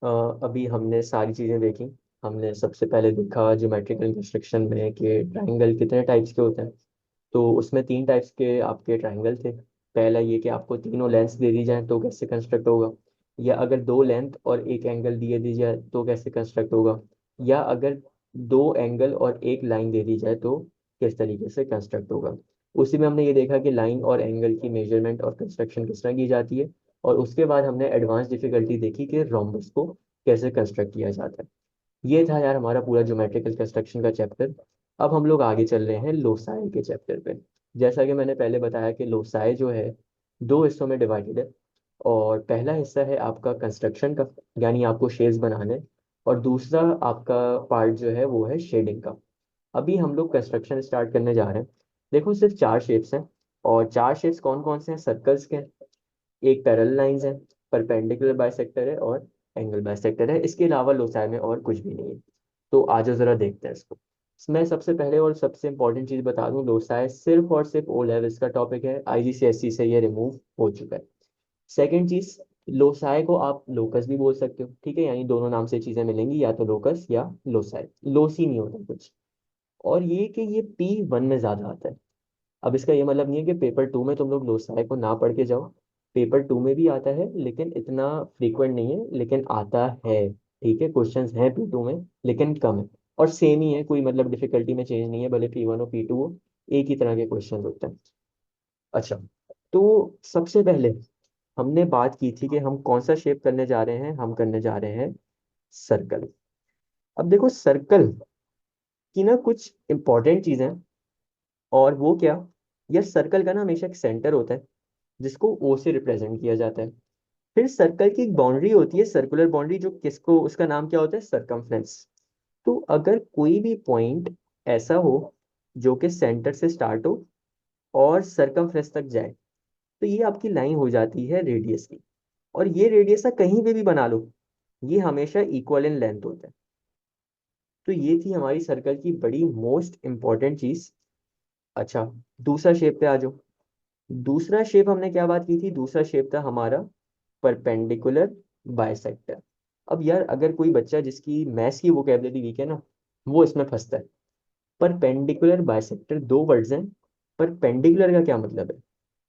अ, अभी हमने सारी चीज़ें देखी। हमने सबसे पहले देखा ज्योमेट्रिकल कंस्ट्रक्शन में कि ट्राइंगल कितने टाइप्स के होते हैं। तो उसमें तीन टाइप्स के आपके ट्राइंगल थे। पहला ये कि आपको तीनों लेंथ्स दे दी जाए तो कैसे कंस्ट्रक्ट होगा, या अगर दो लेंथ और एक एंगल दिए दी जाए तो कैसे कंस्ट्रक्ट होगा, या अगर दो एंगल और एक लाइन दे दी जाए तो किस तरीके से कंस्ट्रक्ट होगा। उसी में हमने ये देखा कि लाइन और एंगल की मेजरमेंट और कंस्ट्रक्शन किस तरह की जाती है। और उसके बाद हमने एडवांस डिफिकल्टी देखी कि रोम्बस को कैसे कंस्ट्रक्ट किया जाता है। ये था यार हमारा पूरा ज्योमेट्रिकल कंस्ट्रक्शन का चैप्टर। अब हम लोग आगे चल रहे हैं लोसाई के चैप्टर पे। जैसा कि मैंने पहले बताया कि लोसाई जो है दो हिस्सों में डिवाइडेड है। और पहला हिस्सा है आपका कंस्ट्रक्शन का, यानी आपको शेप्स बनाने। और दूसरा आपका पार्ट जो है वो है शेडिंग का। अभी हम लोग कंस्ट्रक्शन स्टार्ट करने जा रहे हैं। देखो सिर्फ चार शेप्स हैं। और चार शेप्स कौन कौन से हैं? सर्कल्स के हैं, एक पैरेलल लाइंस है, परपेंडिकुलर बाइसेक्टर है और एंगल बाइसेक्टर है। इसके अलावा लोसाई में और कुछ भी नहीं है। तो आज जरा देखते हैं इसको। मैं सबसे पहले और सबसे इंपॉर्टेंट चीज बता दूं, लोसाई सिर्फ और सिर्फ ओ लेवल्स का टॉपिक है, आईजीसीएसई से ये रिमूव हो चुका है। सेकंड चीज, लोसाई को आप लोकस भी बोल सकते हो, ठीक है, यानी दोनों नाम से चीजें मिलेंगी, या तो लोकस या लोसाई। लोसी नहीं होता कुछ। और ये कि ये P1 में ज्यादा आता है। अब इसका ये मतलब नहीं है कि पेपर टू में तुम लोग लोसाई को ना पढ़ के जाओ। पेपर टू में भी आता है लेकिन इतना फ्रीक्वेंट नहीं है, लेकिन आता है। ठीक है, क्वेश्चंस हैं P2 में लेकिन कम है। और सेम ही है, कोई मतलब डिफिकल्टी में चेंज नहीं है, भले P1 हो P2 हो, एक ही तरह के क्वेश्चन होते हैं। अच्छा, तो सबसे पहले हमने बात की थी कि हम कौन सा शेप करने जा रहे हैं। हम करने जा रहे हैं सर्कल। अब देखो सर्कल की ना कुछ इंपॉर्टेंट चीजें हैं। और वो क्या? यार सर्कल का ना हमेशा एक सेंटर होता है जिसको ओ से रिप्रेजेंट किया जाता है। फिर सर्कल की एक बाउंड्री होती है, सर्कुलर बाउंड्री, जो किसको, उसका नाम क्या होता है? सरकमफ्रेंस। तो अगर कोई भी पॉइंट ऐसा हो जो कि सेंटर से स्टार्ट हो और सरकमफ्रेंस तक जाए, तो ये आपकी लाइन हो जाती है रेडियस की। और ये रेडियस का कहीं पे भी बना लो, ये हमेशा इक्वल इन लेंथ होता है। तो ये थी हमारी सर्कल की बड़ी मोस्ट इंपॉर्टेंट चीज। अच्छा, दूसरा शेप पे आ जाओ। दूसरा शेप हमने क्या बात की थी? दूसरा शेप था हमारा परपेंडिकुलर बाइसेक्टर। अब यार अगर कोई बच्चा जिसकी मैथ्स की वोकेबलरी वीक है ना, वो इसमें फंसता है। परपेंडिकुलर बाइसेक्टर दो वर्ड्स हैं। परपेंडिकुलर का क्या मतलब है?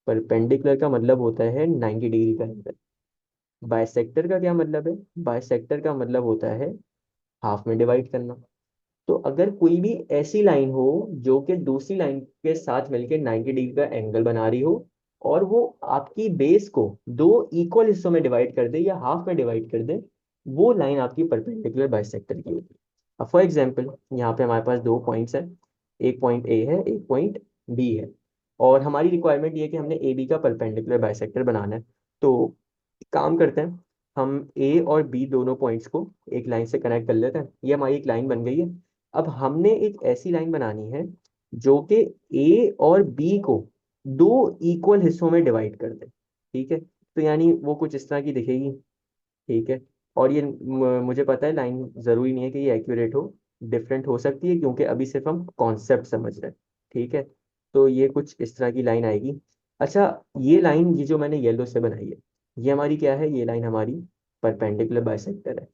परपेंडिकुलर का मतलब होता है 90 डिग्री का एंगल। बाइसेक्टर का क्या मतलब है? बाइसेक्टर का मतलब होता है हाफ में डिवाइड करना। तो अगर कोई भी ऐसी लाइन हो जो कि दूसरी लाइन के साथ मिलकर 90 डिग्री का एंगल बना रही हो, और वो आपकी बेस को दो इक्वल हिस्सों में डिवाइड कर दे या हाफ में डिवाइड कर दे, वो लाइन आपकी परपेंडिकुलर बाइसेक्टर की होगी। अब फॉर एग्जांपल यहाँ पे हमारे पास दो पॉइंट्स हैं, एक पॉइंट ए है, एक पॉइंट बी है। और हमारी रिक्वायरमेंट ये है कि हमने ए बी का परपेंडिकुलर बाइसेक्टर बनाना है। तो एक काम करते हैं, हम ए और बी दोनों पॉइंट्स को एक लाइन से कनेक्ट कर लेते हैं। ये हमारी एक लाइन बन गई है। अब हमने एक ऐसी लाइन बनानी है जो कि ए और बी को दो इक्वल हिस्सों में डिवाइड कर दे। ठीक है, तो यानी वो कुछ इस तरह की दिखेगी। ठीक है, और ये मुझे पता है लाइन जरूरी नहीं है कि ये एक्यूरेट हो, डिफरेंट हो सकती है, क्योंकि अभी सिर्फ हम कॉन्सेप्ट समझ रहे हैं। ठीक है, तो ये कुछ इस तरह की लाइन आएगी। अच्छा, ये लाइन ये जो मैंने येलो से बनाई है, ये हमारी क्या है? ये लाइन हमारी परपेंडिकुलर बाइसेक्टर है।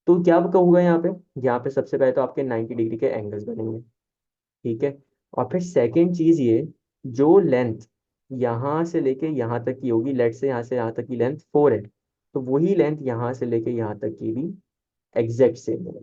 तो क्या कहूँगा यहाँ पे? यहाँ पे सबसे पहले तो आपके 90 डिग्री के एंगल्स बनेंगे। ठीक है, और फिर सेकेंड चीज ये, जो लेंथ यहाँ से लेके यहाँ तक की होगी, लेट से यहाँ से यहाँ तक की लेंथ 4 है, तो वही लेंथ यहाँ से लेके यहाँ तक की भी एग्जैक्ट सेम है।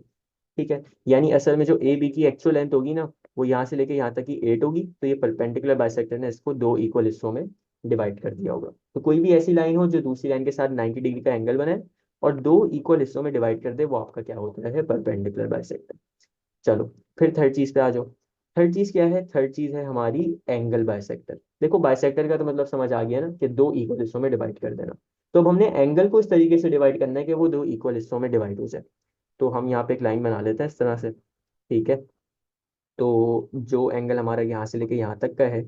ठीक है, यानी असल में जो ए बी की एक्चुअल लेंथ होगी ना, वो यहाँ से लेके यहाँ तक की 8 होगी। तो ये परपेंडिकुलर बाइसेक्टर ने इसको दो इक्वल हिस्सों में डिवाइड कर दिया होगा। तो कोई भी ऐसी लाइन हो जो दूसरी लाइन के साथ 90 डिग्री का एंगल बनाए और दो इक्वल हिस्सों में डिवाइड कर दे, वो आपका क्या होता है? Perpendicular bisector. चलो, फिर थर्ड चीज पे आ जाओ। थर्ड चीज क्या है? थर्ड चीज है हमारी एंगल बाइसेक्टर। देखो बाइसेक्टर का तो मतलब समझ आ गया ना, कि दो इक्वल हिस्सों में डिवाइड कर देना। तो अब हमने एंगल को इस तरीके से डिवाइड करना है कि वो दो इक्वल हिस्सों में डिवाइड हो जाए। तो हम यहाँ पे एक लाइन बना लेते हैं इस तरह से। ठीक है, तो जो एंगल हमारा यहाँ से लेके यहाँ तक का है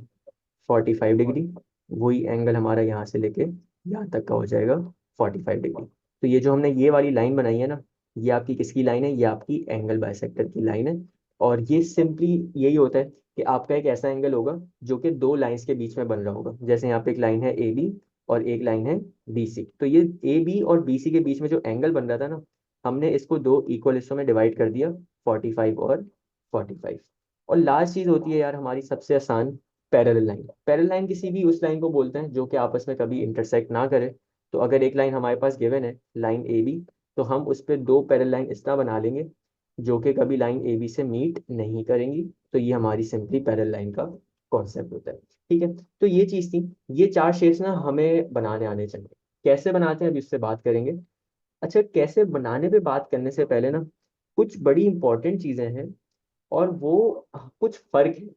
45 डिग्री, वही एंगल हमारा यहाँ से लेके यहाँ तक का हो जाएगा 45 डिग्री। तो ये जो हमने ये वाली लाइन बनाई है ना, ये आपकी किसकी लाइन है? ये आपकी एंगल बाइसेक्टर की लाइन है। और ये सिंपली यही होता है कि आपका एक ऐसा एंगल होगा जो कि दो लाइंस के बीच में बन रहा होगा। जैसे यहाँ पे एक लाइन है AB और एक लाइन है BC, तो ये AB और BC के बीच में जो एंगल बन रहा था ना, हमने इसको दो इक्वल हिस्सों में डिवाइड कर दिया, 45 और 45। और लास्ट चीज होती है यार हमारी सबसे आसान, पैरेलल लाइन। पैरेलल लाइन किसी भी उस लाइन को बोलते हैं जो कि आपस में कभी इंटरसेक्ट ना करे। तो अगर एक लाइन हमारे पास गिवन है, लाइन ए बी, तो हम उस पर दो पैरेलल लाइन इस तरह बना लेंगे जो कि कभी लाइन ए बी से मीट नहीं करेंगी। तो ये हमारी सिंपली पैरेलल लाइन का कॉन्सेप्ट होता है। ठीक है, तो ये चीज थी। ये चार शेप्स ना हमें बनाने आने चाहिए। कैसे बनाते हैं अभी उससे बात करेंगे। अच्छा, कैसे बनाने पे बात करने से पहले ना कुछ बड़ी इंपॉर्टेंट चीजें हैं, और वो कुछ फर्क है।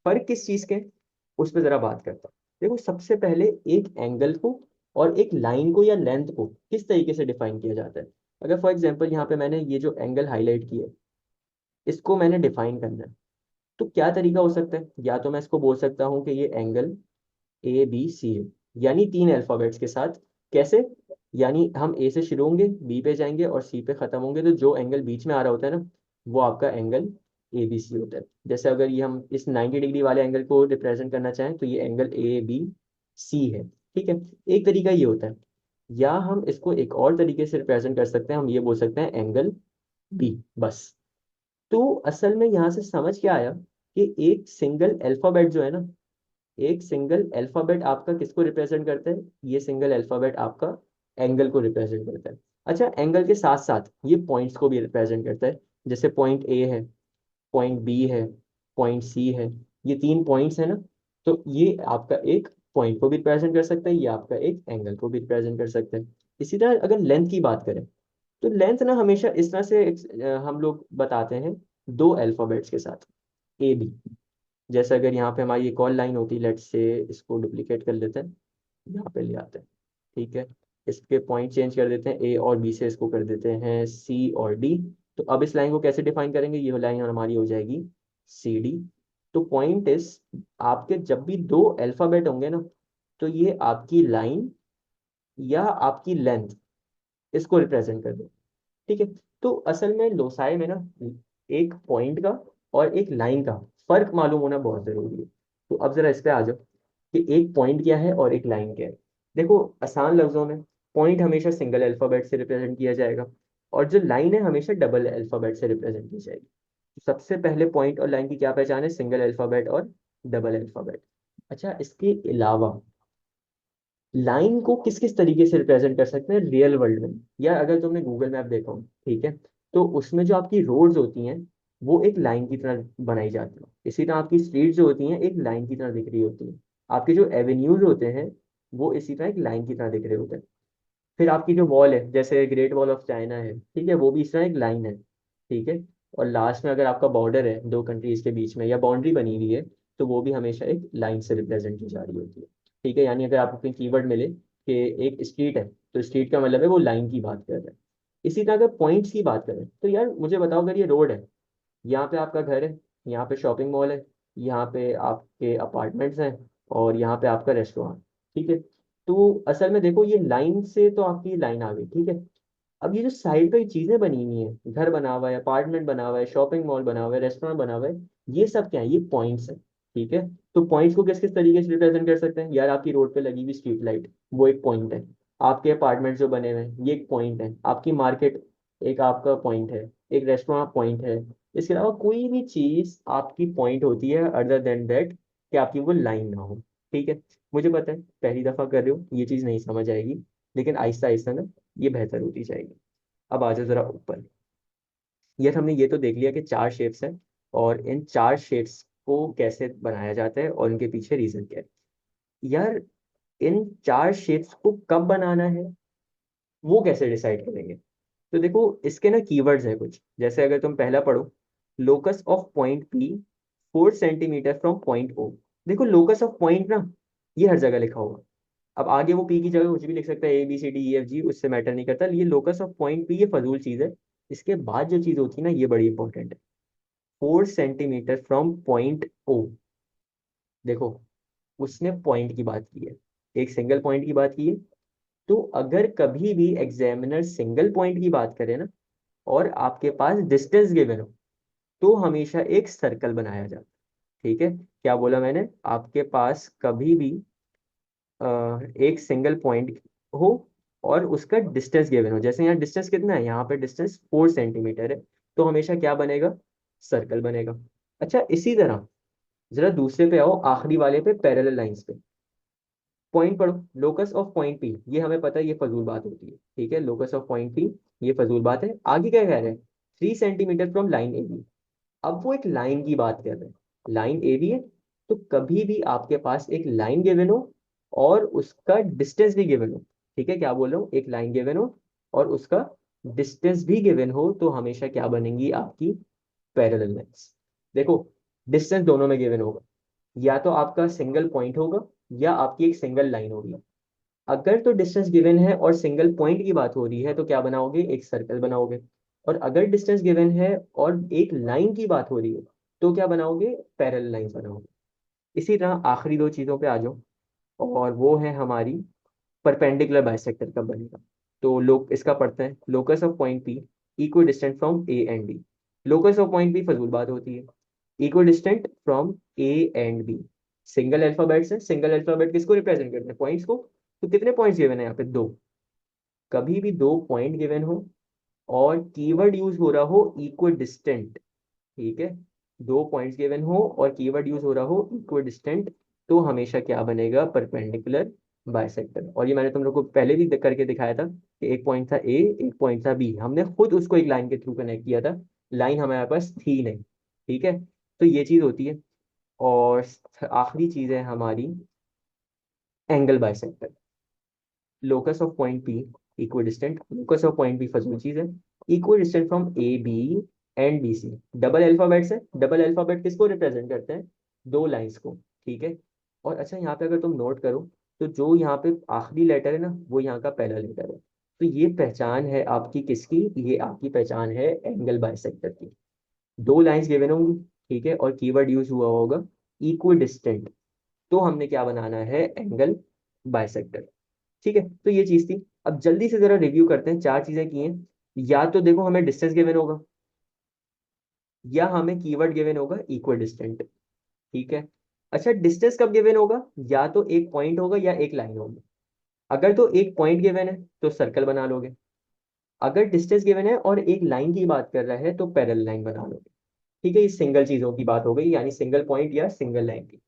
फर्क किस चीज के हैं, उस पर जरा बात करता हूँ। देखो, सबसे पहले एक एंगल को और एक लाइन को या लेंथ को किस तरीके से डिफाइन किया जाता है। अगर फॉर एग्जांपल यहाँ पे मैंने ये जो एंगल हाईलाइट किया है, इसको मैंने डिफाइन करना है, तो क्या तरीका हो सकता है। या तो मैं इसको बोल सकता हूँ कि ये एंगल ए बी सी है, यानी तीन अल्फाबेट्स के साथ। कैसे, यानी हम ए से शुरू होंगे, बी पे जाएंगे और सी पे खत्म होंगे, तो जो एंगल बीच में आ रहा होता है ना, वो आपका एंगल ए बी सी होता है। जैसे अगर ये हम इस 90 डिग्री वाले एंगल को रिप्रेजेंट करना चाहें, तो ये एंगल ए बी सी है। ठीक है, एक तरीका ये होता है। या हम इसको एक और तरीके से रिप्रेजेंट कर सकते हैं, हम ये बोल सकते हैं एंगल बी, बस। तो असल में यहाँ से समझ क्या आया कि एक सिंगल अल्फाबेट जो है ना, एक सिंगल अल्फाबेट आपका किसको रिप्रेजेंट करता है, ये सिंगल अल्फाबेट आपका एंगल को रिप्रेजेंट करता है। अच्छा, एंगल के साथ साथ ये पॉइंट्स को भी रिप्रेजेंट करता है। जैसे पॉइंट ए है, पॉइंट बी है, पॉइंट सी है, ये तीन पॉइंट्स है ना। तो ये आपका एक पॉइंट को भी रिप्रेजेंट कर सकता है, ये आपका एक एंगल को भी रिप्रेजेंट कर सकता है। इसी तरह अगर लेंथ की बात करें, तो लेंथ ना हमेशा इस तरह से हम लोग बताते हैं, दो अल्फाबेट्स के साथ, ए बी। जैसे अगर यहाँ पे हमारी एक और लाइन होती, लेट्स से इसको डुप्लीकेट कर लेते हैं, यहाँ पे ले आते हैं। ठीक है, इसके पॉइंट चेंज कर देते हैं, ए और बी से इसको कर देते हैं सी और डी। तो अब इस लाइन को कैसे डिफाइन करेंगे, ये लाइन हमारी हो जाएगी सी डी। तो पॉइंट इस, आपके जब भी दो अल्फाबेट होंगे ना, तो ये आपकी लाइन या आपकी लेंथ, इसको रिप्रेजेंट कर दो। ठीक है, तो असल में लोसाई में ना एक पॉइंट का और एक लाइन का फर्क मालूम होना बहुत जरूरी है। तो अब जरा इस पे आ जाओ कि एक पॉइंट क्या है और एक लाइन क्या है। देखो, आसान लफ्जों में पॉइंट हमेशा सिंगल अल्फाबेट से रिप्रेजेंट किया जाएगा, और जो लाइन है हमेशा डबल अल्फाबेट से रिप्रेजेंट की जाएगी। तो सबसे पहले पॉइंट और लाइन की क्या पहचान है, सिंगल अल्फाबेट और डबल अल्फाबेट। अच्छा, इसके अलावा लाइन को किस किस तरीके से रिप्रेजेंट कर सकते हैं रियल वर्ल्ड में। या अगर तुमने गूगल मैप देखा हो, ठीक है, तो उसमें जो आपकी रोड्स होती हैं, वो एक लाइन की तरह बनाई जाती है। इसी तरह आपकी स्ट्रीट जो होती हैं एक लाइन की तरह दिख रही होती हैं। आपके जो एवेन्यूज होते हैं, वो इसी तरह एक लाइन की तरह दिख रहे होते हैं। फिर आपकी जो वॉल है, जैसे ग्रेट वॉल ऑफ चाइना है, ठीक है, वो भी इस तरह एक लाइन है। ठीक है, और लास्ट में अगर आपका बॉर्डर है दो कंट्रीज के बीच में, या बाउंड्री बनी हुई है, तो वो भी हमेशा एक लाइन से रिप्रेजेंट की जा रही होती है। ठीक है, यानी अगर आपको कोई कीवर्ड मिले कि एक स्ट्रीट है, तो स्ट्रीट का मतलब है वो लाइन की बात कर रहे हैं। इसी तरह अगर पॉइंट्स की बात करें, तो यार मुझे बताओ, अगर ये रोड है, यहाँ पे आपका घर है, यहाँ पे शॉपिंग मॉल है, यहाँ पे आपके अपार्टमेंट्स हैं, और यहाँ पे आपका रेस्टोरेंट। ठीक है, तो असल में देखो, ये लाइन से तो आपकी लाइन आ गई। ठीक है, अब ये जो साइड पे चीजें बनी हुई हैं, घर बना हुआ है, अपार्टमेंट बना हुआ है, शॉपिंग मॉल बना हुआ है, रेस्टोरेंट बना हुआ है, ये सब क्या है, ये पॉइंट्स हैं। ठीक है, तो पॉइंट्स को किस किस तरीके से रिप्रेजेंट कर सकते हैं यार, आपकी रोड पे लगी हुई स्ट्रीट लाइट, वो एक पॉइंट है। आपके अपार्टमेंट जो बने हुए हैं, ये एक पॉइंट है। आपकी मार्केट एक आपका पॉइंट है, एक रेस्टोरेंट पॉइंट है। इसके अलावा कोई भी चीज आपकी पॉइंट होती है अदर देन दैट, कि आपकी वो लाइन ना हो। ठीक है, मुझे पता है पहली दफा कर रहे हो, ये चीज नहीं समझ आएगी, लेकिन आहिस्ता आहिस्ता ना ये बेहतर होती जाएगी। अब आ जाओ जरा ऊपर। यार हमने ये तो देख लिया कि चार शेप्स हैं, और इन चार शेप्स को कैसे बनाया जाता है और इनके पीछे रीजन क्या है। यार, इन चार शेप्स को कब बनाना है, वो कैसे डिसाइड करेंगे। तो देखो, इसके ना कीवर्ड्स हैं कुछ। जैसे अगर तुम पहला पढ़ो, locus of point P 4 centimetre from point O. देखो, लोकस ऑफ पॉइंट ना, ये हर जगह लिखा होगा। अब आगे वो पी की जगह कुछ भी लिख सकता है, A B C D E F G, उससे मैटर नहीं करता। ये लोकस ऑफ पॉइंट पी, ये फजूल चीज है। इसके बाद जो चीज होती है ना, ये बड़ी इंपॉर्टेंट है। 4 सेंटीमीटर फ्रॉम पॉइंट ओ। देखो, उसने पॉइंट की बात की है, एक सिंगल पॉइंट की बात की है। तो अगर कभी भी एग्जामिनर सिंगल पॉइंट की बात करे ना, और आपके पास डिस्टेंस गिवन हो, तो हमेशा एक सर्कल बनाया जाता है। ठीक है, क्या बोला मैंने, आपके पास कभी भी एक सिंगल पॉइंट हो, और उसका डिस्टेंस गिवन हो। जैसे यहाँ डिस्टेंस कितना है, यहाँ पे डिस्टेंस 4 सेंटीमीटर है, तो हमेशा क्या बनेगा, सर्कल बनेगा। अच्छा इसी तरह जरा दूसरे पे आओ, आखिरी वाले पे, पैरेलल लाइंस पे। पॉइंट पढ़ो, लोकस ऑफ पॉइंट पी, ये हमें पता है ये फजूल बात होती है, ठीक है, लोकस ऑफ पॉइंट पी ये फजूल बात है। आगे क्या कह रहे हैं, 3 centimetre from line A B. अब वो एक लाइन की बात कर रहे हैं, लाइन ए बी है, तो कभी भी आपके पास एक लाइन गिवन हो और उसका डिस्टेंस भी गिवन हो, ठीक है, क्या बोल रहा हूँ, एक लाइन गिवन हो और उसका डिस्टेंस भी गिवन हो, तो हमेशा क्या बनेंगी आपकी पैरेलल लाइंस। देखो डिस्टेंस दोनों में गिवन होगा, या तो आपका सिंगल पॉइंट होगा या आपकी एक सिंगल लाइन होगी। अगर तो डिस्टेंस गिवन है और सिंगल पॉइंट की बात हो रही है तो क्या बनाओगे, एक सर्कल बनाओगे। और अगर डिस्टेंस गिवन है और एक लाइन की बात हो रही है तो क्या बनाओगे, पैरेलल लाइंस बनाओगे। इसी तरह आखिरी दो चीजों पे आ जाओ, और वो है हमारी परपेंडिकुलर बाइसेक्टर कब बनेगा। तो लोग इसका पढ़ते हैं, locus of point P equal distant from A and B. Locus of point P फजूल बात होती है, equal distant from A and B. Single alphabets है, सिंगल अल्फाबेट किसको रिप्रेजेंट करते हैं, पॉइंट्स को। तो कितने पॉइंट्स गिवन है यहाँ पे, दो। कभी भी दो पॉइंट गिवन हो और कीवर्ड यूज हो रहा हो इक्वल डिस्टेंट, ठीक है, दो पॉइंट्स गिवन हो और कीवर्ड यूज हो रहा हो इक्वल डिस्टेंट, तो हमेशा क्या बनेगा, परपेंडिकुलर बाइसेक्टर। और ये मैंने तुम लोग को पहले भी करके दिखाया था कि एक पॉइंट था ए, एक पॉइंट था बी, हमने खुद उसको एक लाइन के थ्रू कनेक्ट किया था, लाइन हमारे पास थी नहीं, ठीक है। तो ये चीज होती है। और आखिरी चीज है हमारी angle bisector. Locus of point P equal distant, locus of point P फजूल चीज है, equal distant from A B and B C. Double alphabets है, डबल अल्फाबेट किसको रिप्रेजेंट करते हैं, दो लाइंस को, ठीक है। और अच्छा यहाँ पे अगर तुम नोट करो तो जो यहाँ पे आखिरी लेटर है ना, वो यहाँ का पहला लेटर है। तो ये पहचान है आपकी किसकी, ये आपकी पहचान है एंगल बाइसेक्टर की। दो लाइंस गिवन होंगी, ठीक है, और कीवर्ड यूज हुआ होगा इक्वल डिस्टेंट, तो हमने क्या बनाना है, एंगल बाइसेक्टर, ठीक है। तो ये चीज थी। अब जल्दी से जरा रिव्यू करते हैं, चार चीजें की हैं। या तो देखो हमें डिस्टेंस गिवन होगा, या हमें कीवर्ड गिवन होगा इक्वल डिस्टेंट, ठीक है। अच्छा डिस्टेंस कब गिवन होगा, या तो एक पॉइंट होगा या एक लाइन होगी। अगर तो एक पॉइंट गिवन है तो सर्कल बना लोगे, अगर डिस्टेंस गिवन है और एक लाइन की बात कर रहा है तो पैरेलल लाइन बना लोगे, ठीक है। ये सिंगल चीजों की बात हो गई, यानी सिंगल पॉइंट या सिंगल लाइन की।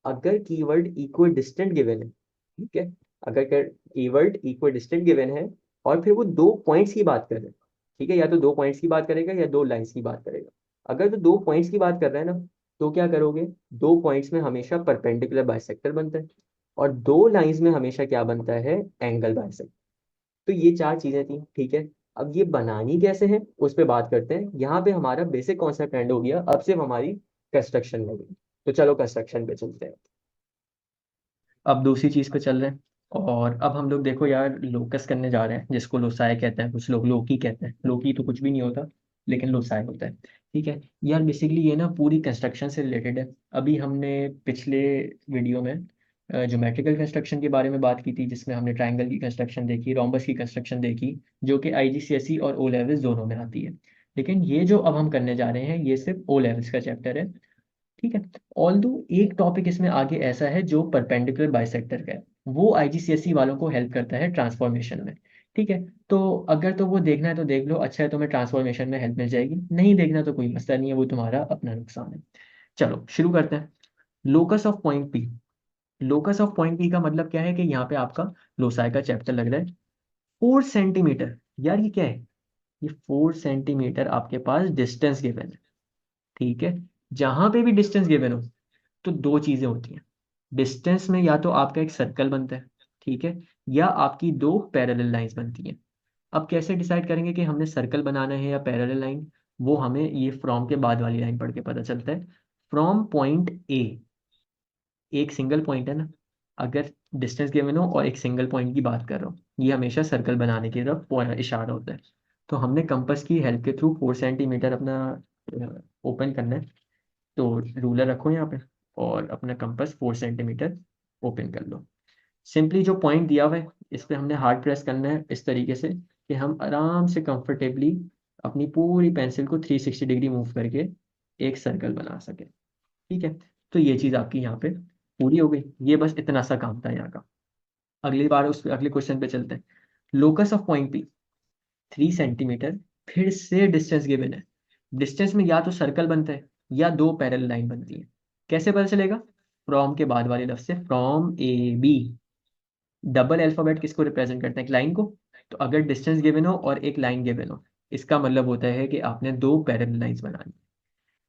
अगर कीवर्ड इक्वल डिस्टेंट गिवन है, ठीक है, अगर कीवर्ड इक्वल डिस्टेंट गिवन है और फिर वो दो पॉइंट्स की बात कर रहे हैं, ठीक है, या तो दो पॉइंट्स की बात करेगा या दो लाइंस की बात करेगा। अगर तो दो पॉइंट्स की बात कर रहा है ना, तो क्या करोगे, दो पॉइंट्स में हमेशा परपेंडिकुलर बाइसेक्टर बनता है, और दो लाइंस में हमेशा क्या बनता है, एंगल बाइसेक्टर। तो ये चार चीजें थी, ठीक है। अब ये बनानी कैसे है उस पर बात करते हैं। यहाँ पे हमारा बेसिक कॉन्सेप्ट एंड हो गया, अब सिर्फ हमारी कंस्ट्रक्शन लगी। तो चलो कंस्ट्रक्शन पे चलते हैं। अब दूसरी चीज पे चल रहे हैं, और अब हम लोग देखो यार लोकस करने जा रहे हैं, जिसको लोसाय कहते हैं, कुछ लोग लोकी कहते हैं, लोकी तो कुछ भी नहीं होता, लेकिन लोसाय होता है, ठीक है। यार बेसिकली ये ना पूरी कंस्ट्रक्शन से रिलेटेड है। अभी हमने पिछले वीडियो में ज्योमेट्रिकल कंस्ट्रक्शन के बारे में बात की थी, जिसमें हमने ट्राइंगल की कंस्ट्रक्शन देखी, रोम्बस की कंस्ट्रक्शन देखी, जो कि आईजीसीएसई और ओ लेवल्स दोनों में आती है। लेकिन ये जो अब हम करने जा रहे हैं ये सिर्फ ओ लेवल्स का चैप्टर है, ठीक है। ऑल्दो एक टॉपिक इसमें आगे ऐसा है जो परपेंडिकुलर बाइसेक्टर का है, वो आईजीसीएसई वालों को हेल्प करता है ट्रांसफॉर्मेशन में, ठीक है। तो अगर तो वो देखना है तो देख लो, अच्छा है, तुम्हें ट्रांसफॉर्मेशन में हेल्प मिल जाएगी, नहीं देखना तो कोई मसला नहीं है, वो तुम्हारा अपना नुकसान है। चलो शुरू करते हैं। Locus of point P. Locus of point P का मतलब क्या है कि यहाँ पे आपका लोसाई का चैप्टर लग रहा है। 4 सेंटीमीटर, यार ये क्या है, ये 4 सेंटीमीटर आपके पास डिस्टेंस गिवन है, ठीक है। जहां पे भी डिस्टेंस गिवन हो तो दो चीजें होती हैं, डिस्टेंस में या तो आपका एक सर्कल बनता है, ठीक है, या आपकी दो पैरेलल लाइंस बनती हैं। अब कैसे डिसाइड करेंगे कि हमने सर्कल बनाना है या पैरेलल लाइन, वो हमें ये फ्रॉम के बाद वाली लाइन पढ़ के पता चलता है। फ्रॉम पॉइंट ए, एक सिंगल पॉइंट है ना, अगर डिस्टेंस गिवन हो और एक सिंगल पॉइंट की बात कर रहा हूँ, ये हमेशा सर्कल बनाने की तरफ इशारा होता है। तो हमने कंपास की हेल्प के थ्रू 4 सेंटीमीटर अपना ओपन करना है। तो रूलर रखो यहाँ पे और अपना कंपास 4 सेंटीमीटर ओपन कर लो। सिंपली जो पॉइंट दिया हुआ है इस पे हमने हार्ड प्रेस करना है इस तरीके से कि हम आराम से कंफर्टेबली अपनी पूरी पेंसिल को 360 डिग्री मूव करके एक सर्कल बना सके, ठीक है। तो ये चीज़ आपकी यहाँ पे पूरी हो गई, ये बस इतना सा काम था यहाँ का। अगली बार उस अगले क्वेश्चन पे चलते हैं। Locus of point P 3 centimetre, फिर से डिस्टेंस गिवन है। डिस्टेंस में या तो सर्कल बनता है या दो पैरेलल लाइन बनती है। कैसे पता चलेगा? फ्रॉम के बाद वाले लफ्ज से, from A B. Double alphabet किसको रिप्रेजेंट करते हैं? एक लाइन को। तो अगर डिस्टेंस गिवन हो और एक लाइन गिवन हो, इसका मतलब होता है कि आपने दो पैरेलल लाइंस बनानी।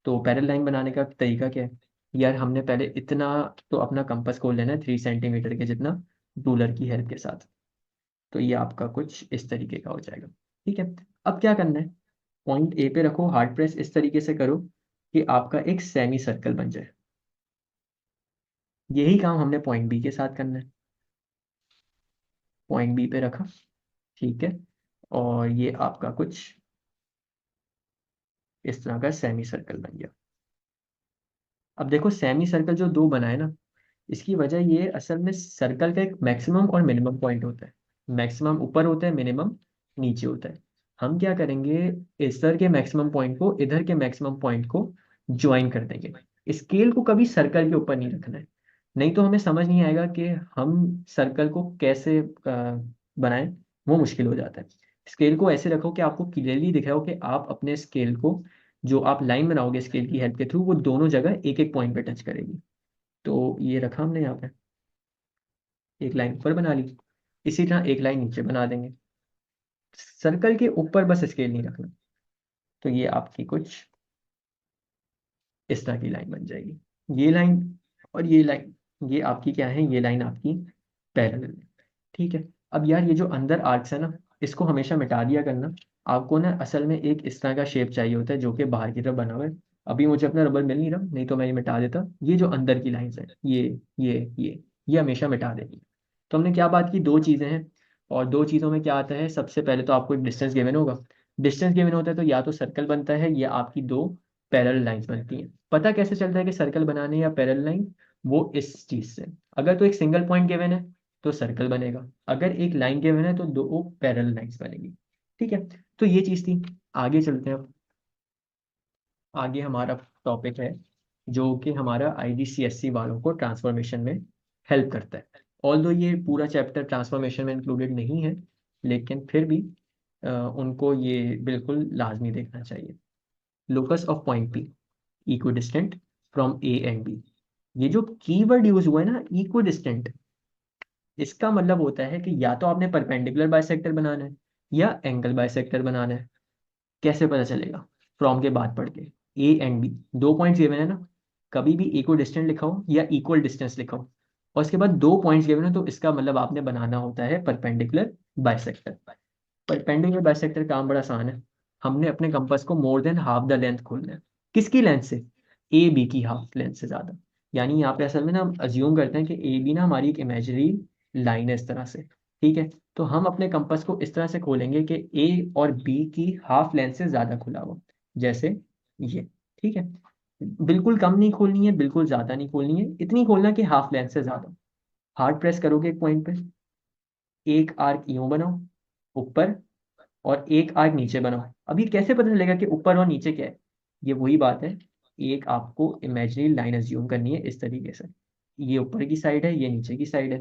तो पैरेलल लाइन बनाने का तरीका क्या है? यार हमने पहले इतना तो अपना कंपास खोल लेना है 3 सेंटीमीटर के जितना, रूलर की हेल्प के साथ। तो ये आपका कुछ इस तरीके का हो जाएगा। ठीक है। अब क्या करना है? पॉइंट ए पे रखो, हार्ड प्रेस इस तरीके से करो कि आपका एक सेमी सर्कल बन जाए। यही काम हमने पॉइंट बी के साथ करना है। पॉइंट बी पे रखा, ठीक है, और ये आपका कुछ इस तरह का सेमी सर्कल बन गया। अब देखो सेमी सर्कल जो दो बना है ना, इसकी वजह ये असल में सर्कल का एक मैक्सिमम और मिनिमम पॉइंट होता है। मैक्सिमम ऊपर होता है, मिनिमम नीचे होता है। हम क्या करेंगे, इधर के मैक्सिमम पॉइंट को इधर के मैक्सिमम पॉइंट को ज्वाइन कर देंगे। स्केल को कभी सर्कल के ऊपर नहीं रखना है, नहीं तो हमें समझ नहीं आएगा कि हम सर्कल को कैसे बनाएं। वो मुश्किल हो जाता है। स्केल को ऐसे रखो कि आपको क्लियरली दिख रहा हो कि आप अपने स्केल को, जो आप लाइन बनाओगे स्केल की हेल्प के थ्रू, वो दोनों जगह एक एक पॉइंट पे टच करेगी। तो ये रखा हमने यहाँ पे, एक लाइन ऊपर बना ली, इसी तरह एक लाइन नीचे बना देंगे। सर्कल के ऊपर बस स्केल नहीं रखना। तो ये आपकी कुछ इस तरह की लाइन बन जाएगी। ये लाइन और ये लाइन, ये आपकी क्या है? ये लाइन आपकी पैरेलल है। ठीक है। अब यार ये जो अंदर आर्क्स है ना, इसको हमेशा मिटा दिया करना। आपको ना असल में एक इस तरह का शेप चाहिए होता है जो कि बाहर की तरफ बना हुआ है। अभी मुझे अपना रबर मिल नहीं रहा, नहीं तो मैं ये मिटा देता। ये जो अंदर की लाइंस है, ये हमेशा मिटा देनी। तो हमने क्या बात की? दो चीज़ें हैं, और दो चीज़ों में क्या आता है? सबसे पहले तो आपको एक डिस्टेंस गिवन होगा। डिस्टेंस गिवन होता है तो या तो सर्कल बनता है या आपकी दो पैरेलल लाइंस बनती हैं। पता कैसे चलता है कि सर्कल बनाने या पैरेलल लाइन? वो इस चीज़ से, अगर तो एक सिंगल पॉइंट गिवन है तो सर्कल बनेगा, अगर एक लाइन गिवन है तो दो पैरेलल लाइंस बनेगी। ठीक है। तो ये चीज़ थी। आगे चलते हैं अब। आगे हमारा टॉपिक है जो कि हमारा आईजीसीएससी वालों को ट्रांसफॉर्मेशन में हेल्प करता है। ऑल्दो ये पूरा चैप्टर ट्रांसफॉर्मेशन में इंक्लूडेड नहीं है, लेकिन फिर भी उनको ये बिल्कुल लाजमी देखना चाहिए। Locus of point P equidistant from A and B. ये जो कीवर्ड यूज हुआ है ना, इक्वी डिस्टेंट, इसका मतलब होता है कि या तो आपने परपेंडिकुलर बाइसेक्टर बनाना है या एंगल बाइसेक्टर बनाना है। कैसे पता चलेगा? फ्रॉम के बाद पढ़ के। ए एंड बी दो पॉइंट्स गिवन है ना, कभी भी इक्वल डिस्टेंस लिखा हो या इक्वल डिस्टेंस लिखा हो और उसके बाद दो पॉइंट्स गिवन है, तो इसका मतलब आपने बनाना होता है परपेंडिकुलर बाइसेक्टर। परपेंडिकुलर बाइसेक्टर काम बड़ा आसान है। हमने अपने कंपास को more than half the length खोलना है। किसकी लेंथ से? ए बी की हाफ लेंथ से ज्यादा। यानी यहाँ पे असल में ना हम अज्यूम करते हैं कि ए बी ना हमारी एक इमेजिनरी लाइन है इस तरह से। ठीक है। तो हम अपने कंपास को इस तरह से खोलेंगे कि ए और बी की हाफ लेंथ से ज्यादा खुला हो, जैसे ये। ठीक है। बिल्कुल कम नहीं खोलनी है, बिल्कुल ज्यादा नहीं खोलनी है, इतनी खोलना कि हाफ लेंथ से ज्यादा। हार्ड प्रेस करोगे एक पॉइंट पे, एक आर्क यूं बनाओ ऊपर, और एक आर्क नीचे बनाओ। अभी कैसे पता चलेगा कि ऊपर और नीचे क्या है? ये वही बात है, एक आपको इमेजिनरी लाइन अज्यूम करनी है इस तरीके से। ये ऊपर की साइड है, ये नीचे की साइड है,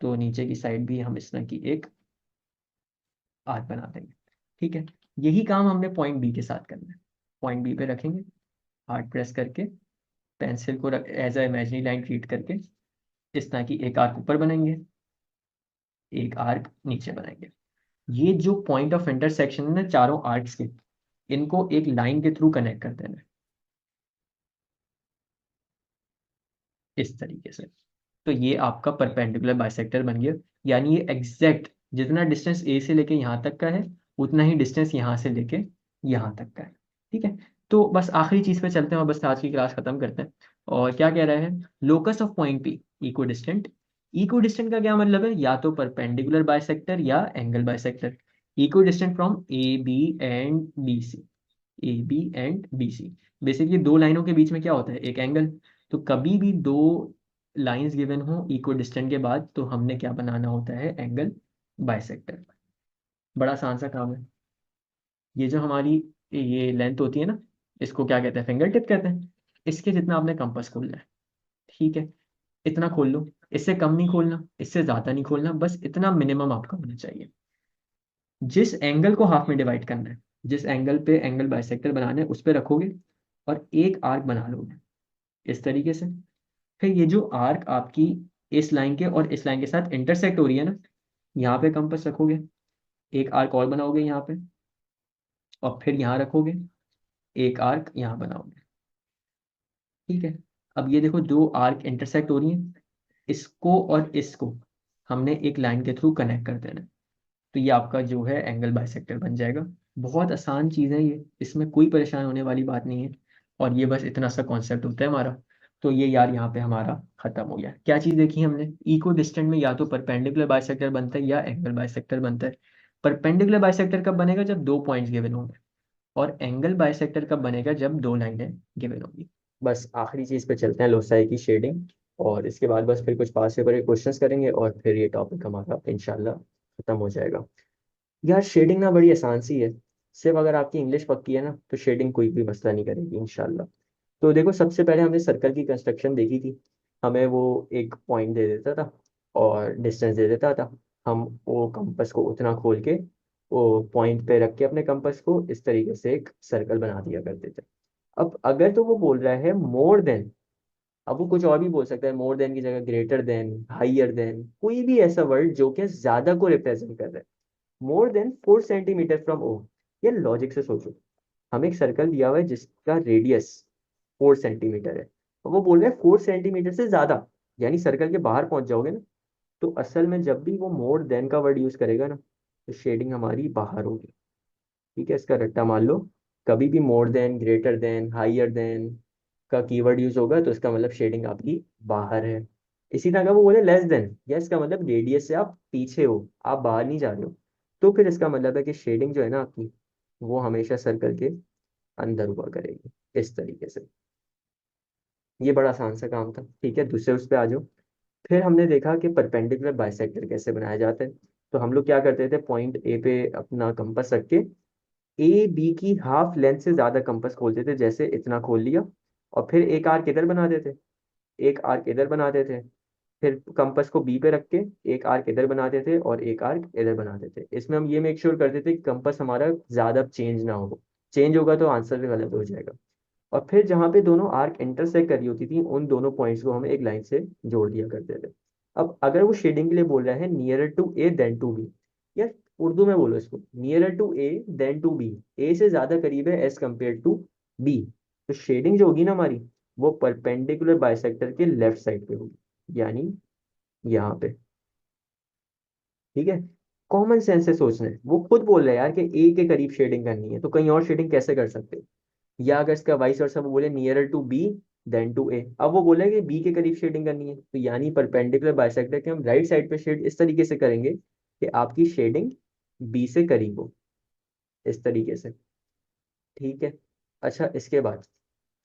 तो नीचे की साइड भी हम इस तरह की एक आर्क बना देंगे। ठीक है। यही काम हमने पॉइंट बी के साथ करना है। पॉइंट बी पे रखेंगे, हार्ड प्रेस करके, पेंसिल को as a imaginary line treat करके इस तरह की एक आर्क ऊपर बनाएंगे, एक आर्क नीचे बनाएंगे। ये जो पॉइंट ऑफ इंटरसेक्शन है ना चारों आर्क्स के, इनको एक लाइन के थ्रू कनेक्ट कर देना है इस तरीके से। तो ये आपका परपेंडिकुलर बाइसेक्टर बन गया। यानी ये एग्जैक्ट जितना डिस्टेंस ए से लेके यहाँ तक का है, उतना ही डिस्टेंस यहाँ से लेके यहाँ तक का है। ठीक है। तो बस आखिरी चीज पे चलते हैं और बस आज की क्लास खत्म करते हैं। और क्या कह रहा है? Locus of point P equidistant. Equidistant का क्या मतलब है? या तो परपेंडिकुलर बाइसेक्टर या angle bisector. Equidistant from A B and B C. A B and B C, basically दो लाइनों के बीच में क्या होता है? एक एंगल। तो कभी भी दो लाइंस गिवन हो इक्वल डिस्टेंस के बाद, तो हमने क्या बनाना होता है? Angle bisector. बड़ा आसान सा काम है। ये जो हमारी ये लेंथ होती है ना, इसको क्या कहते हैं? फिंगर टिप कहते हैं। इसके जितना आपने कंपास खोलना है। ठीक है। इतना खोल लो, इससे कम नहीं खोलना, इससे ज्यादा नहीं खोलना, बस इतना मिनिमम आपका होना चाहिए। जिस एंगल को हाफ में डिवाइड करना है, जिस एंगल पे एंगल बाइसेक्टर बनाना है उस पे रखोगे और एक आर्क बना लोगे इस तरीके से। फिर ये जो आर्क आपकी इस लाइन के और इस लाइन के साथ इंटरसेक्ट हो रही है ना, यहाँ पे कंपास रखोगे, एक आर्क और बनाओगे यहाँ पे, और फिर यहाँ रखोगे, एक आर्क यहाँ बनाओगे। ठीक है। अब ये देखो दो आर्क इंटरसेक्ट हो रही हैं, इसको और इसको हमने एक लाइन के थ्रू कनेक्ट कर देना है। तो ये आपका जो है एंगल बाइसेक्टर बन जाएगा। बहुत आसान चीज़ है ये, इसमें कोई परेशान होने वाली बात नहीं है। और ये बस इतना सा कॉन्सेप्ट होता है हमारा। तो ये यार यहाँ पे हमारा खत्म हो गया। क्या चीज़ देखी हमने, इक्व डिस्टेंट में या तो परपेंडिकुलर बाइसेक्टर बनता है या एंगल बाइसेक्टर बनता है। परपेंडिकुलर बाइसेक्टर कब बनेगा, जब दो पॉइंट्स गिवन होंगे। और एंगल बाइसेक्टर कब बनेगा, जब दो लाइनें गिवन होंगी। बस आखिरी चीज़ पे चलते हैं, लोसाई की शेडिंग। और इसके बाद बस फिर कुछ पास पेपर के क्वेश्चंस करेंगे और फिर ये टॉपिक हमारा इंशाल्लाह खत्म हो जाएगा। यार शेडिंग ना बड़ी आसान सी है। सिर्फ अगर आपकी इंग्लिश पक्की है ना तो शेडिंग कोई भी मसला नहीं करेगी इंशाल्लाह। तो देखो सबसे पहले हमने सर्कल की कंस्ट्रक्शन देखी थी। हमें वो एक पॉइंट दे देता था और डिस्टेंस दे देता था। हम वो कंपास को उतना खोल के वो पॉइंट पे रख के अपने कंपास को इस तरीके से एक सर्कल बना दिया करते थे। अब अगर तो वो बोल रहा है मोर देन, अब वो कुछ और भी बोल सकता है, मोर देन की जगह ग्रेटर देन, हाइयर देन, कोई भी ऐसा वर्ड जो कि ज्यादा को रिप्रेजेंट कर रहा है। More than 4 centimetre from O. ये लॉजिक से सोचो, हमें एक सर्कल दिया हुआ है जिसका रेडियस 4 सेंटीमीटर है, और वो बोल रहे हैं 4 सेंटीमीटर से ज्यादा, यानी सर्कल के बाहर पहुंच जाओगे ना। तो असल में जब भी वो मोर देन का वर्ड यूज करेगा ना तो शेडिंग हमारी बाहर होगी। ठीक है, इसका रट्टा मान लो। कभी भी more than, greater than, higher than का कीवर्ड यूज होगा तो इसका मतलब शेडिंग आपकी बाहर है। इसी तरह का वो बोले लेस देन, या इसका मतलब रेडियस से आप पीछे हो, आप बाहर नहीं जा रहे हो, तो फिर इसका मतलब है कि शेडिंग जो है ना आपकी, वो हमेशा सर्कल के अंदर हुआ करेगी इस तरीके से। ये बड़ा आसान सा काम था। ठीक है, दूसरे उस पे आ जाओ। फिर हमने देखा कि परपेंडिकुलर बाइसेक्टर कैसे बनाए जाते हैं। तो हम लोग क्या करते थे, पॉइंट ए पे अपना कंपास रख के ए बी की हाफ लेंथ से ज्यादा कंपास खोलते थे, जैसे इतना खोल लिया, और फिर एक आर्क इधर बना देते, एक आर्क इधर बनाते थे। फिर कंपास को बी पे रख के एक आर्क इधर बनाते थे और एक आर्क इधर बनाते थे। इसमें हम ये मेक श्योर करते थे कि कंपास हमारा ज्यादा चेंज ना हो, चेंज होगा तो आंसर भी गलत हो जाएगा। और फिर जहाँ पे दोनों आर्क इंटरसेक्ट कर रही होती थी उन दोनों पॉइंट्स को हम एक लाइन से जोड़ दिया करते थे। अब अगर वो शेडिंग के लिए बोल रहा है nearer to A then to B, या उर्दू में बोलो इसको, nearer to A then to B, A से ज्यादा करीब है एज कम्पेयर टू बी, तो शेडिंग जो होगी ना हमारी, वो परपेंडिकुलर बाइसेक्टर के लेफ्ट साइड पे होगी, यानी यहाँ पे। ठीक है, कॉमन सेंस से सोचना है। वो खुद बोल रहा है यार कि ए के करीब शेडिंग करनी है, तो कहीं और शेडिंग कैसे कर सकते हैं। या अगर इसका वाइस वर्सा वो बोले nearer to B then to A, अब वो बोले कि बी के करीब शेडिंग करनी है, तो यानी परपेंडिकुलर बाइसेक्टर के हम राइट साइड पे शेड इस तरीके से करेंगे कि आपकी शेडिंग बी से करीब हो, इस तरीके से। ठीक है। अच्छा, इसके बाद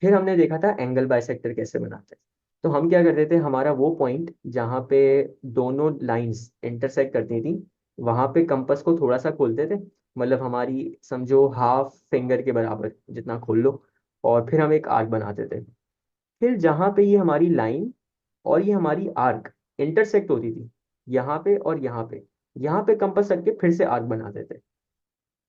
फिर हमने देखा था एंगल बाइसेक्टर कैसे बनाते हैं। तो हम क्या करते थे, हमारा वो पॉइंट जहाँ पे दोनों लाइंस इंटरसेक्ट करती थी, वहां पे कंपास को थोड़ा सा खोलते थे, मतलब हमारी समझो हाफ फिंगर के बराबर जितना खोल लो, और फिर हम एक आर्क बनाते थे। फिर जहाँ पे ये हमारी लाइन और ये हमारी आर्क इंटरसेक्ट होती थी, यहाँ पे और यहाँ पे कंपास रख के फिर से आर्क बनाते थे।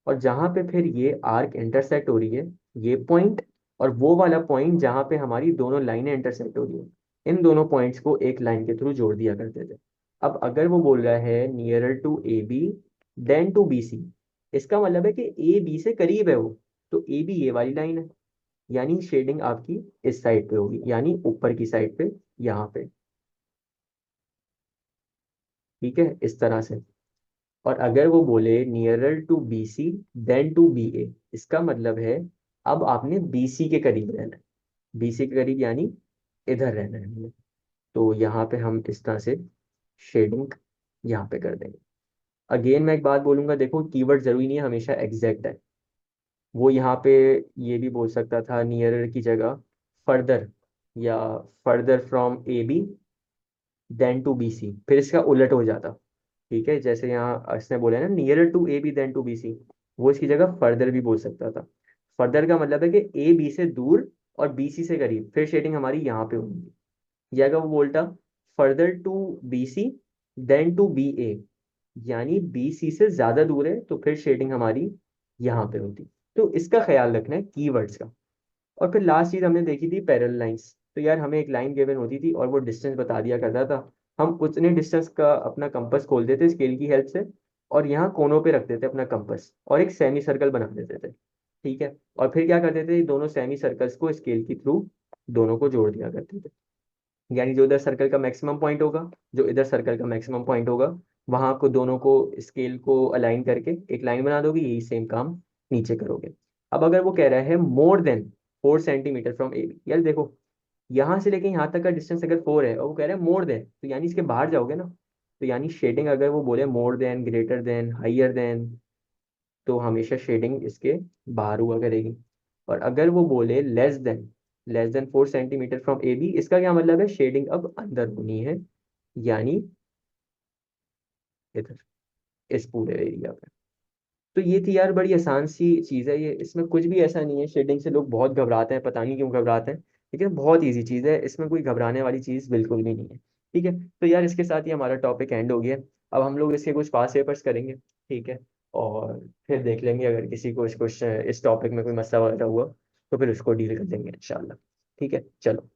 और जहां पे फिर ये आर्क इंटरसेक्ट हो रही है, ये पॉइंट और वो वाला पॉइंट जहां पे हमारी दोनों लाइनें इंटरसेक्ट हो रही है, इन दोनों पॉइंट्स को एक लाइन के थ्रू जोड़ दिया करते थे। अब अगर वो बोल रहा है nearer to A B then to B C, इसका मतलब है कि ए बी से करीब है वो, तो ए बी ये वाली लाइन है, यानी शेडिंग आपकी इस साइड पे होगी, यानी ऊपर की साइड पे, यहाँ पे। ठीक है, इस तरह से। और अगर वो बोले nearer to B C then to B A, इसका मतलब है अब आपने बी सी के करीब रहना है, बी सी के करीब यानी इधर रहना है हमें। तो यहाँ पे हम इस तरह से शेडिंग यहाँ पे कर देंगे। अगेन मैं एक बात बोलूंगा, देखो कीवर्ड जरूरी नहीं है हमेशा एग्जैक्ट है। वो यहाँ पे ये भी बोल सकता था नियरर की जगह फर्दर, या further from A B then to B C, फिर इसका उलट हो जाता। ठीक है, जैसे यहाँ इसने बोला है ना nearer to A B then to B C, वो इसकी जगह फर्दर भी बोल सकता था। फर्दर का मतलब है कि ए बी से दूर और बी सी से करीब, फिर शेडिंग हमारी यहाँ पे होगी। या अगर वो बोलता further to B C then to B A, यानी बी सी से ज्यादा दूर है तो फिर शेडिंग हमारी यहाँ पे होती। तो इसका ख्याल रखना है कीवर्ड्स का। और फिर लास्ट चीज हमने देखी थी पैरेलल लाइंस। तो यार हमें एक लाइन गिवन होती थी और वो डिस्टेंस बता दिया करता था। हम उतने डिस्टेंस का अपना कंपास खोल देते स्केल की हेल्प से, और यहाँ कोनों पे रख देते अपना कंपास और एक सेमी सर्कल बना देते थे। ठीक है। और फिर क्या करते थे, दोनों सेमी सर्कल्स को स्केल के थ्रू दोनों को जोड़ दिया करते थे। यानी जो इधर सर्कल का मैक्सिमम पॉइंट होगा, जो इधर सर्कल का मैक्सिमम पॉइंट होगा, वहां को दोनों को स्केल को अलाइन करके एक लाइन बना दोगे, यही सेम काम नीचे करोगे। अब अगर वो कह रहा है more than 4 centimetre from A B, यार देखो यहाँ से लेके यहाँ तक का डिस्टेंस अगर 4 है और वो कह रहा है मोर देन, तो यानी इसके बाहर जाओगे ना। तो यानी शेडिंग अगर वो बोले more than, greater than, higher than, तो हमेशा शेडिंग इसके बाहर हुआ करेगी। और अगर वो बोले less than 4 centimetre from A B, इसका क्या मतलब है, शेडिंग अब अंदर होनी है, यानी इधर, इस पूरे एरिया पे। तो ये थी यार बड़ी आसान सी चीज़ है ये, इसमें कुछ भी ऐसा नहीं है। शेडिंग से लोग बहुत घबराते हैं, पता नहीं क्यों घबराते हैं, लेकिन बहुत इजी चीज़ है, इसमें कोई घबराने वाली चीज़ बिल्कुल भी नहीं है। ठीक है। तो यार इसके साथ ही हमारा टॉपिक एंड हो गया। अब हम लोग इसके कुछ पास पेपर्स करेंगे। ठीक है। और फिर देख लेंगे अगर किसी को इस टॉपिक में कोई मसला वगैरह हुआ तो फिर उसको डील कर लेंगे इंशाल्लाह। ठीक है, चलो।